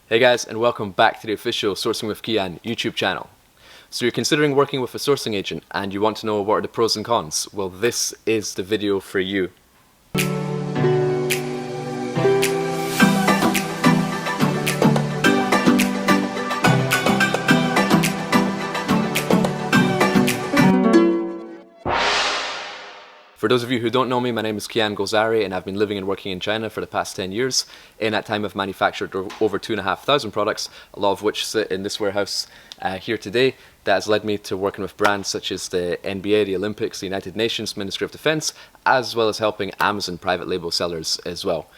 Hey guys, and welcome back to the official Sourcing with Kian YouTube channel. So you're considering working with a sourcing agent and you want to know what are the pros and cons? Well, this is the video for you. For those of you who don't know me, my name is Kian Golzari and I've been living and working in China for the past 10 years. In that time I've manufactured over 2,500 products, a lot of which sit in this warehouse here today. That has led me to working with brands such as the NBA, the Olympics, the United Nations, Ministry of Defense, as well as helping Amazon private label sellers as well.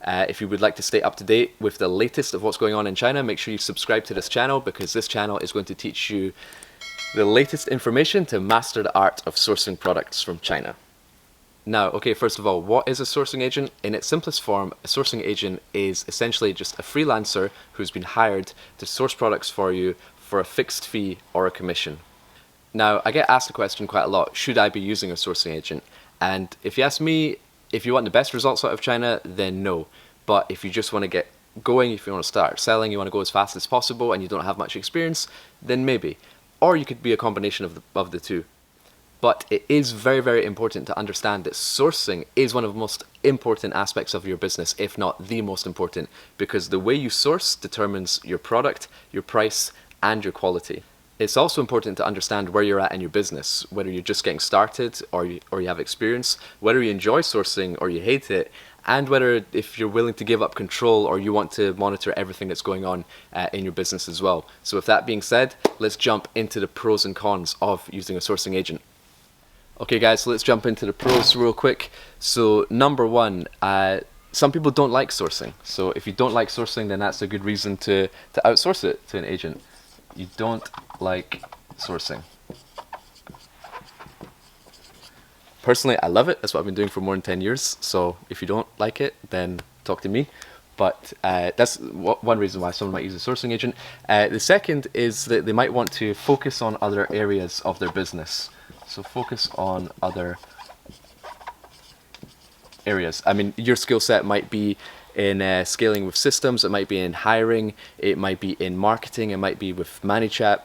If you would like to stay up to date with the latest of what's going on in China, make sure you subscribe to this channel because this channel is going to teach you the latest information to master the art of sourcing products from China. Now, okay, first of all, what is a sourcing agent? In its simplest form, a sourcing agent is essentially just a freelancer who's been hired to source products for you for a fixed fee or a commission. Now, I get asked the question quite a lot, should I be using a sourcing agent? And if you ask me, if you want the best results out of China, then no. But if you just want to get going, if you want to start selling, you want to go as fast as possible and you don't have much experience, then maybe. Or you could be a combination of the two. But it is very, very important to understand that sourcing is one of the most important aspects of your business, if not the most important, because the way you source determines your product, your price, and your quality. It's also important to understand where you're at in your business, whether you're just getting started or you have experience, whether you enjoy sourcing or you hate it, and whether if you're willing to give up control or you want to monitor everything that's going on in your business as well. So with that being said, let's jump into the pros and cons of using a sourcing agent. Okay guys, so let's jump into the pros real quick. So number one, some people don't like sourcing. So if you don't like sourcing, then that's a good reason to outsource it to an agent. You don't like sourcing. Personally, I love it. That's what I've been doing for more than 10 years. So if you don't like it, then talk to me. But that's one reason why someone might use a sourcing agent. The second is that they might want to focus on other areas of their business. So focus on other areas. I mean, your skill set might be in scaling with systems, it might be in hiring, it might be in marketing, it might be with ManyChat,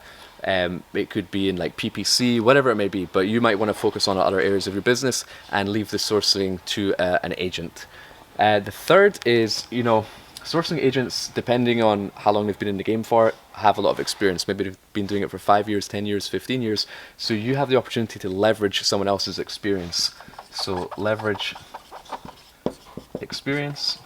it could be in like PPC, whatever it may be, but you might want to focus on other areas of your business and leave the sourcing to an agent. The third is, sourcing agents, depending on how long they've been in the game for, have a lot of experience. Maybe they've been doing it for 5 years, 10 years, 15 years. So you have the opportunity to leverage someone else's experience. So leverage experience.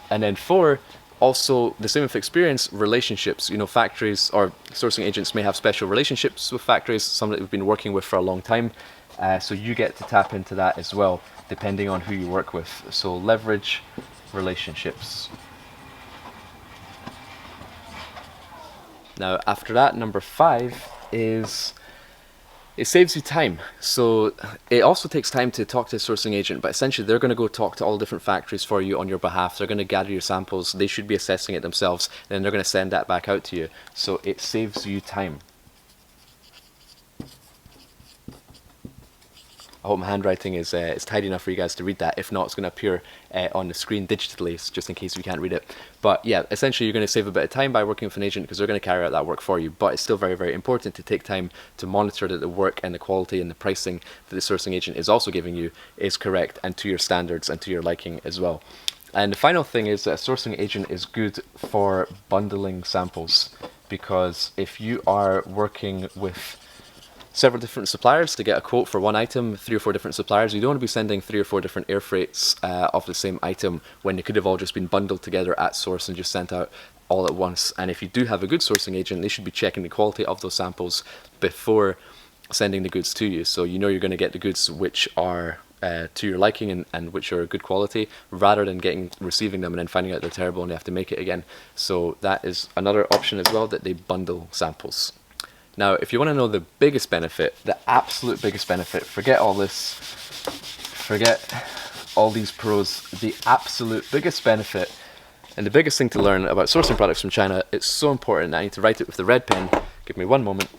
And then 4, also the same with experience, relationships. Factories or sourcing agents may have special relationships with factories, some that we've been working with for a long time. So you get to tap into that as well, depending on who you work with. So leverage relationships. Now after that, number 5 is it saves you time. So it also takes time to talk to a sourcing agent, but essentially they're going to go talk to all different factories for you on your behalf. They're going to gather your samples. They should be assessing it themselves. Then they're going to send that back out to you. So it saves you time. I hope my handwriting is tidy enough for you guys to read that. If not, it's going to appear on the screen digitally, just in case you can't read it. But yeah, essentially you're going to save a bit of time by working with an agent because they're going to carry out that work for you. But it's still very, very important to take time to monitor that the work and the quality and the pricing that the sourcing agent is also giving you is correct and to your standards and to your liking as well. And the final thing is that a sourcing agent is good for bundling samples, because if you are working with several different suppliers to get a quote for one item, 3 or 4 different suppliers, you don't want to be sending 3 or 4 different air freights of the same item when they could have all just been bundled together at source and just sent out all at once. And if you do have a good sourcing agent, they should be checking the quality of those samples before sending the goods to you. So you're going to get the goods which are to your liking and which are good quality, rather than receiving them and then finding out they're terrible and you have to make it again. So that is another option as well, that they bundle samples. Now, if you want to know the biggest benefit, the absolute biggest benefit, forget all this, forget all these pros, the absolute biggest benefit and the biggest thing to learn about sourcing products from China, it's so important. I need to write it with the red pen. Give me one moment.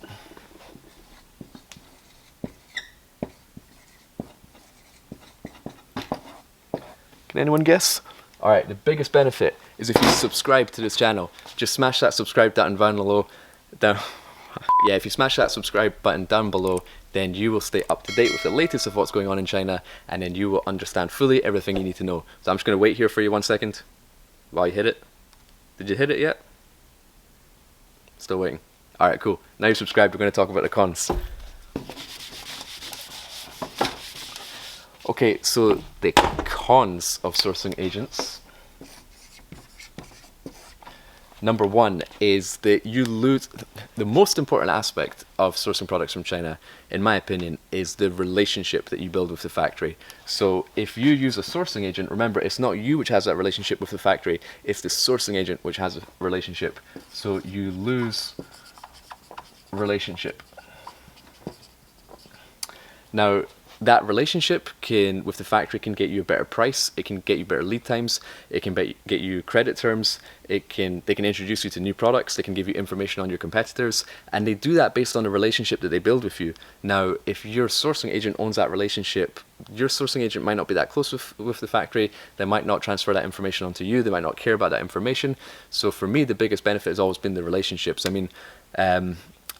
Can anyone guess? Alright, the biggest benefit is if you subscribe to this channel. Just smash that subscribe button down below. Yeah, if you smash that subscribe button down below, then you will stay up to date with the latest of what's going on in China, and then you will understand fully everything you need to know. So I'm just going to wait here for you 1 second while you hit it. Did you hit it yet? Still waiting. Alright, cool. Now you're subscribed, we're going to talk about the cons. Okay, so the cons of sourcing agents. Number one is that you lose, the most important aspect of sourcing products from China, in my opinion, is the relationship that you build with the factory. So if you use a sourcing agent, remember, it's not you which has that relationship with the factory, it's the sourcing agent which has a relationship. So you lose relationship. Now, that relationship with the factory can get you a better price, it can get you better lead times, it can get you credit terms, they can introduce you to new products, they can give you information on your competitors, and they do that based on the relationship that they build with you. Now, if your sourcing agent owns that relationship, your sourcing agent might not be that close with the factory, they might not transfer that information onto you, they might not care about that information. So for me, the biggest benefit has always been the relationships. I mean,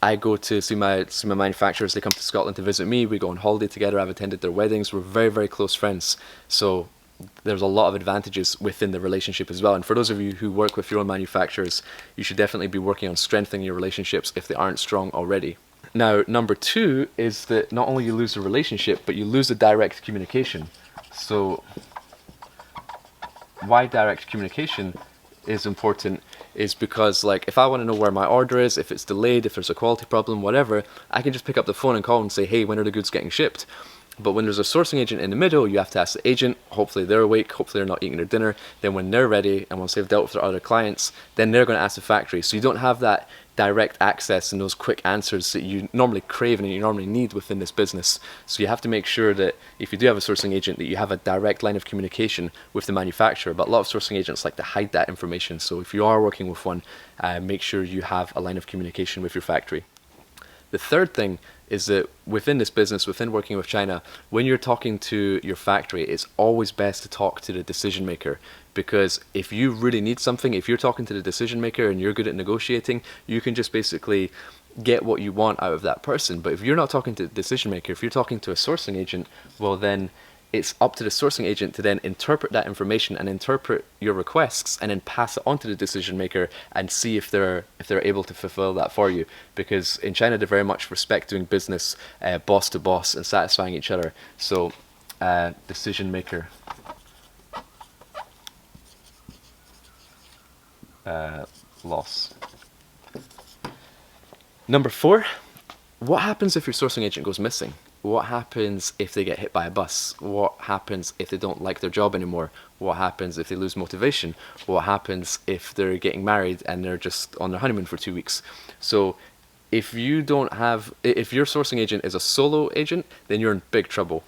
I go to see my manufacturers, they come to Scotland to visit me, we go on holiday together, I've attended their weddings, we're very, very close friends. So there's a lot of advantages within the relationship as well. And for those of you who work with your own manufacturers, you should definitely be working on strengthening your relationships if they aren't strong already. Now, number two is that not only you lose the relationship, but you lose the direct communication. So why direct communication is important is because, like, if I want to know where my order is, if it's delayed, if there's a quality problem, whatever, I can just pick up the phone and call and say, hey, when are the goods getting shipped? But when there's a sourcing agent in the middle, you have to ask the agent, hopefully they're awake, hopefully they're not eating their dinner, then when they're ready and once they've dealt with their other clients, then they're going to ask the factory. So you don't have that direct access and those quick answers that you normally crave and you normally need within this business. So you have to make sure that if you do have a sourcing agent, that you have a direct line of communication with the manufacturer. But a lot of sourcing agents like to hide that information. So if you are working with one, make sure you have a line of communication with your factory. The third thing is that within this business, within working with China, when you're talking to your factory, it's always best to talk to the decision maker. Because if you really need something, if you're talking to the decision maker and you're good at negotiating, you can just basically get what you want out of that person. But if you're not talking to the decision maker, if you're talking to a sourcing agent, well then it's up to the sourcing agent to then interpret that information and interpret your requests and then pass it on to the decision maker and see if they're able to fulfill that for you. Because in China, they very much respect doing business boss to boss and satisfying each other. So decision maker. Loss. Number 4, what happens if your sourcing agent goes missing? What happens if they get hit by a bus? What happens if they don't like their job anymore? What happens if they lose motivation? What happens if they're getting married and they're just on their honeymoon for 2 weeks? So if your sourcing agent is a solo agent, then you're in big trouble.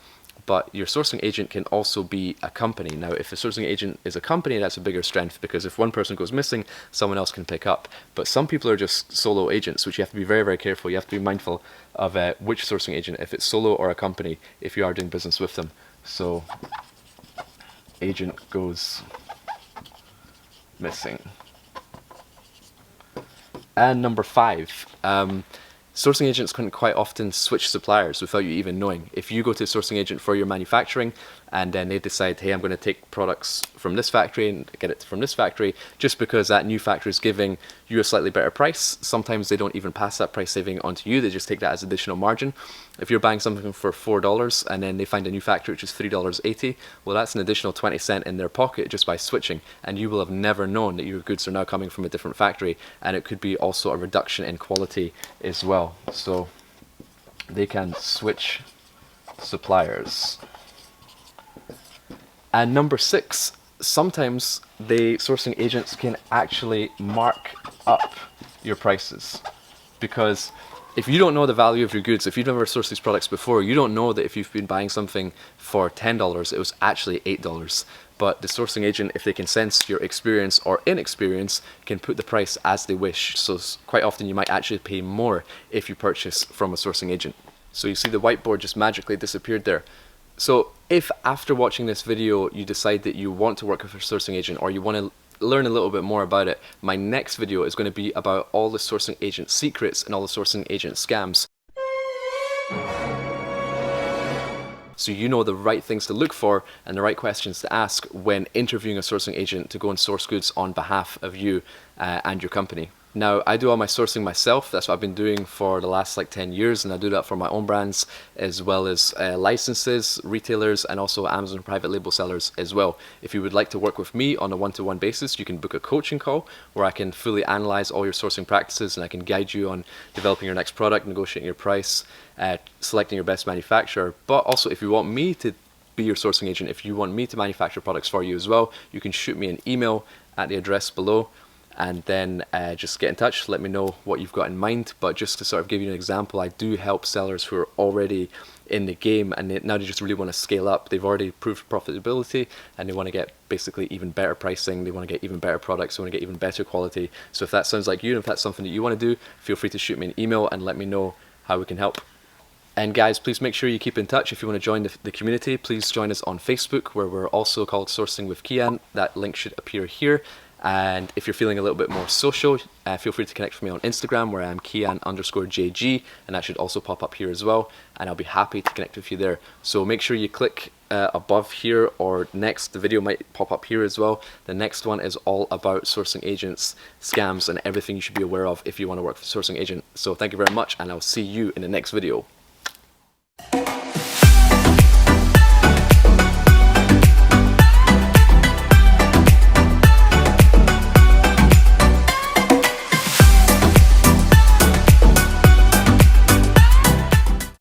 But your sourcing agent can also be a company. Now, if a sourcing agent is a company, that's a bigger strength, because if one person goes missing, someone else can pick up. But some people are just solo agents, which you have to be very, very careful. You have to be mindful of which sourcing agent, if it's solo or a company, if you are doing business with them. So, agent goes missing. And number 5, sourcing agents can quite often switch suppliers without you even knowing. If you go to a sourcing agent for your manufacturing and then they decide, hey, I'm going to take products from this factory and get it from this factory, just because that new factory is giving you a slightly better price, sometimes they don't even pass that price saving onto you, they just take that as additional margin. If you're buying something for $4 and then they find a new factory which is $3.80, well, that's an additional 20 cents in their pocket just by switching, and you will have never known that your goods are now coming from a different factory, and it could be also a reduction in quality as well. So they can switch suppliers. And number 6, sometimes the sourcing agents can actually mark up your prices, because if you don't know the value of your goods, if you've never sourced these products before, you don't know that if you've been buying something for $10, it was actually $8. But the sourcing agent, if they can sense your experience or inexperience, can put the price as they wish. So quite often you might actually pay more if you purchase from a sourcing agent. So you see the whiteboard just magically disappeared there. So if after watching this video you decide that you want to work with a sourcing agent or you want to learn a little bit more about it, my next video is going to be about all the sourcing agent secrets and all the sourcing agent scams. So you know the right things to look for and the right questions to ask when interviewing a sourcing agent to go and source goods on behalf of you and your company. Now, I do all my sourcing myself. That's what I've been doing for the last 10 years, and I do that for my own brands as well as licenses, retailers, and also Amazon private label sellers as well. If you would like to work with me on a one-to-one basis, you can book a coaching call where I can fully analyze all your sourcing practices and I can guide you on developing your next product, negotiating your price, selecting your best manufacturer. But also, if you want me to be your sourcing agent, if you want me to manufacture products for you as well, you can shoot me an email at the address below, and then just get in touch, let me know what you've got in mind. But just to sort of give you an example, I do help sellers who are already in the game and now they just really want to scale up. They've already proved profitability and they want to get basically even better pricing, they want to get even better products, they want to get even better quality. So if that sounds like you and if that's something that you want to do, feel free to shoot me an email and let me know how we can help. And guys, please make sure you keep in touch. If you want to join the community, please join us on Facebook, where we're also called Sourcing with Kian. That link should appear here. And if you're feeling a little bit more social, feel free to connect with me on Instagram, where I'm Kian_JG, and that should also pop up here as well. And I'll be happy to connect with you there. So make sure you click above here, or next, the video might pop up here as well. The next one is all about sourcing agents, scams, and everything you should be aware of if you want to work with a sourcing agent. So thank you very much, and I'll see you in the next video.